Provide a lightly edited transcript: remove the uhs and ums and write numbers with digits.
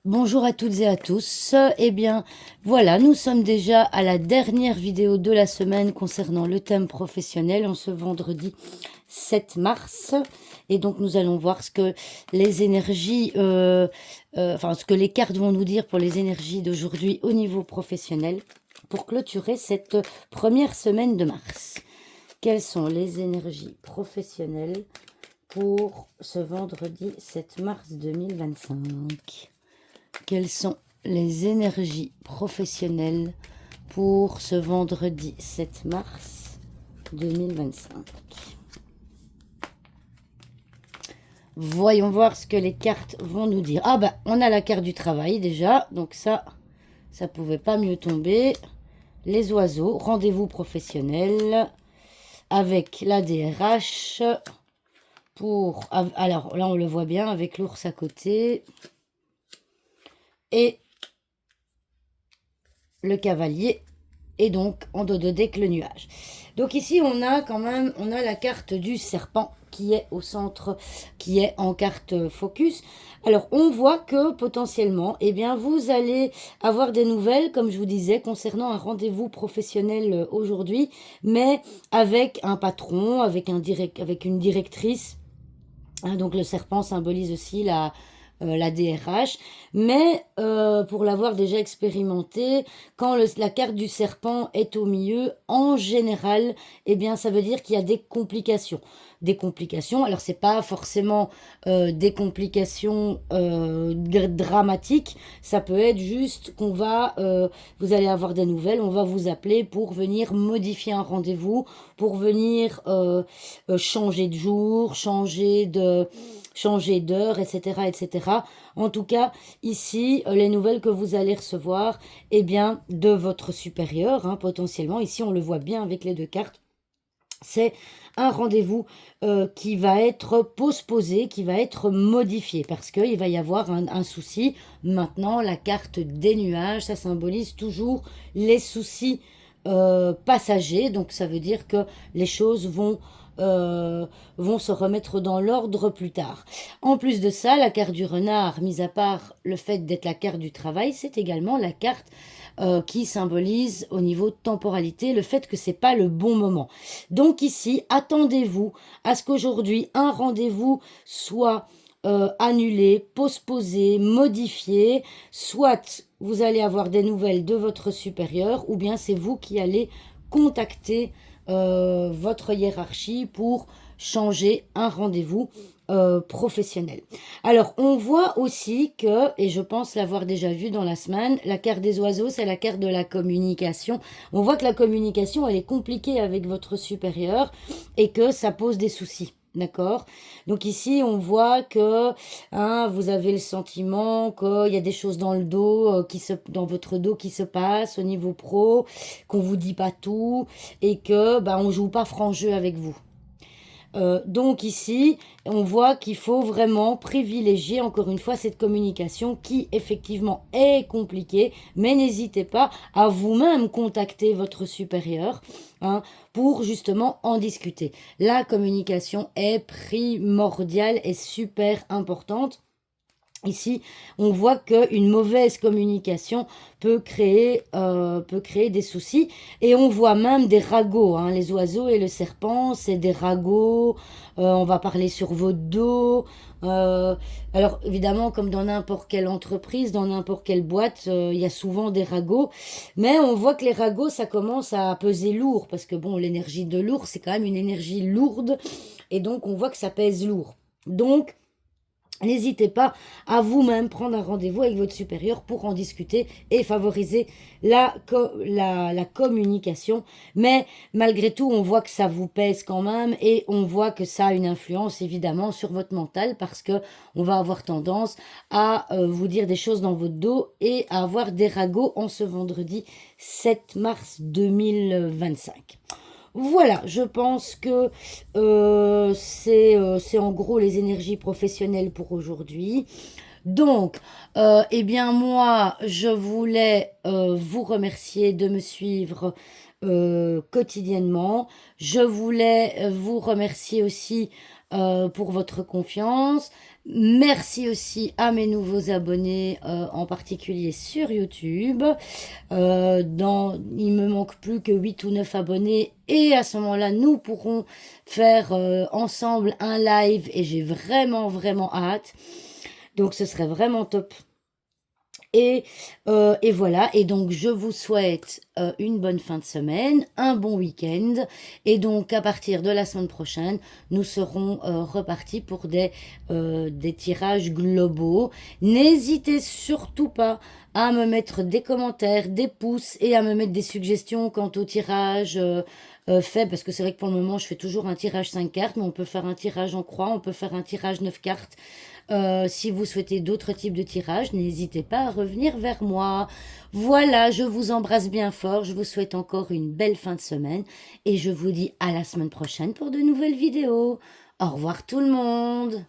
Bonjour à toutes et à tous. Eh bien, voilà, nous sommes déjà à la dernière vidéo de la semaine concernant le thème professionnel en ce vendredi 7 mars. Et donc, nous allons voir ce que les énergies, enfin, ce que les cartes vont nous dire pour les énergies d'aujourd'hui au niveau professionnel pour clôturer cette première semaine de mars. Quelles sont les énergies professionnelles pour ce vendredi 7 mars 2025? Quelles sont les énergies professionnelles pour ce vendredi 7 mars 2025? Voyons voir ce que les cartes vont nous dire. Ah bah, on a la carte du travail déjà, donc ça pouvait pas mieux tomber. Les oiseaux, rendez-vous professionnel avec la DRH pour... Alors là, on le voit bien avec l'ours à côté. Et le cavalier et donc en dos de deck le nuage. Donc ici on a quand même, on a la carte du serpent qui est au centre, qui est en carte focus. Alors on voit que potentiellement, eh bien vous allez avoir des nouvelles, comme je vous disais, concernant un rendez-vous professionnel aujourd'hui, mais avec un patron, avec une directrice. Hein, donc le serpent symbolise aussi la DRH, mais pour l'avoir déjà expérimenté, quand la carte du serpent est au milieu, en général, eh bien, ça veut dire qu'il y a des complications. Des complications, alors c'est pas forcément des complications dramatiques, ça peut être juste qu'on va, vous allez avoir des nouvelles, on va vous appeler pour venir modifier un rendez-vous, pour venir changer de jour, changer d'heure, etc., etc. En tout cas, ici, les nouvelles que vous allez recevoir, eh bien, de votre supérieur, hein, potentiellement. Ici, on le voit bien avec les deux cartes. C'est un rendez-vous qui va être postposé, qui va être modifié, parce qu'il va y avoir un souci. Maintenant, la carte des nuages, ça symbolise toujours les soucis passagers. Donc, ça veut dire que les choses vont se remettre dans l'ordre plus tard. En plus de ça, la carte du renard, mis à part le fait d'être la carte du travail, c'est également la carte qui symbolise au niveau de temporalité le fait que c'est pas le bon moment. Donc ici, attendez-vous à ce qu'aujourd'hui un rendez-vous soit annulé, postposé, modifié, soit vous allez avoir des nouvelles de votre supérieur ou bien c'est vous qui allez contacter votre hiérarchie pour changer un rendez-vous professionnel. Alors, on voit aussi que, et je pense l'avoir déjà vu dans la semaine, la carte des oiseaux, c'est la carte de la communication. On voit que la communication, elle est compliquée avec votre supérieur et que ça pose des soucis. D'accord. Donc ici, on voit que hein, vous avez le sentiment qu'il y a des choses dans le dos, dans votre dos qui se passent au niveau pro, qu'on vous dit pas tout et que bah, on joue pas franc jeu avec vous. Donc ici, on voit qu'il faut vraiment privilégier encore une fois cette communication qui effectivement est compliquée, mais n'hésitez pas à vous-même contacter votre supérieur hein, pour justement en discuter. La communication est primordiale et super importante. Ici, on voit qu'une mauvaise communication peut créer des soucis. Et on voit même des ragots. Hein. Les oiseaux et le serpent, c'est des ragots. On va parler sur votre dos. Alors, évidemment, comme dans n'importe quelle entreprise, dans n'importe quelle boîte, il y a souvent des ragots. Mais on voit que les ragots, ça commence à peser lourd. Parce que, bon, l'énergie de l'ours, c'est quand même une énergie lourde. Et donc, on voit que ça pèse lourd. Donc, n'hésitez pas à vous-même prendre un rendez-vous avec votre supérieur pour en discuter et favoriser la communication. Mais malgré tout, on voit que ça vous pèse quand même et on voit que ça a une influence évidemment sur votre mental parce que on va avoir tendance à vous dire des choses dans votre dos et à avoir des ragots en ce vendredi 7 mars 2025. Voilà, je pense que c'est en gros les énergies professionnelles pour aujourd'hui. Donc, eh bien moi, je voulais vous remercier de me suivre quotidiennement. Je voulais vous remercier aussi pour votre confiance. Merci aussi à mes nouveaux abonnés, en particulier sur YouTube. Il me manque plus que 8 ou 9 abonnés et à ce moment-là, nous pourrons faire ensemble un live et j'ai vraiment, vraiment hâte. Donc ce serait vraiment top. Et voilà, et donc je vous souhaite une bonne fin de semaine, un bon week-end, et donc à partir de la semaine prochaine, nous serons repartis pour des tirages globaux. N'hésitez surtout pas à me mettre des commentaires, des pouces, et à me mettre des suggestions quant au tirage fait, parce que c'est vrai que pour le moment, je fais toujours un tirage 5 cartes, mais on peut faire un tirage en croix, on peut faire un tirage 9 cartes. Si vous souhaitez d'autres types de tirages, n'hésitez pas à revenir vers moi. Voilà, je vous embrasse bien fort, je vous souhaite encore une belle fin de semaine et je vous dis à la semaine prochaine pour de nouvelles vidéos. Au revoir tout le monde.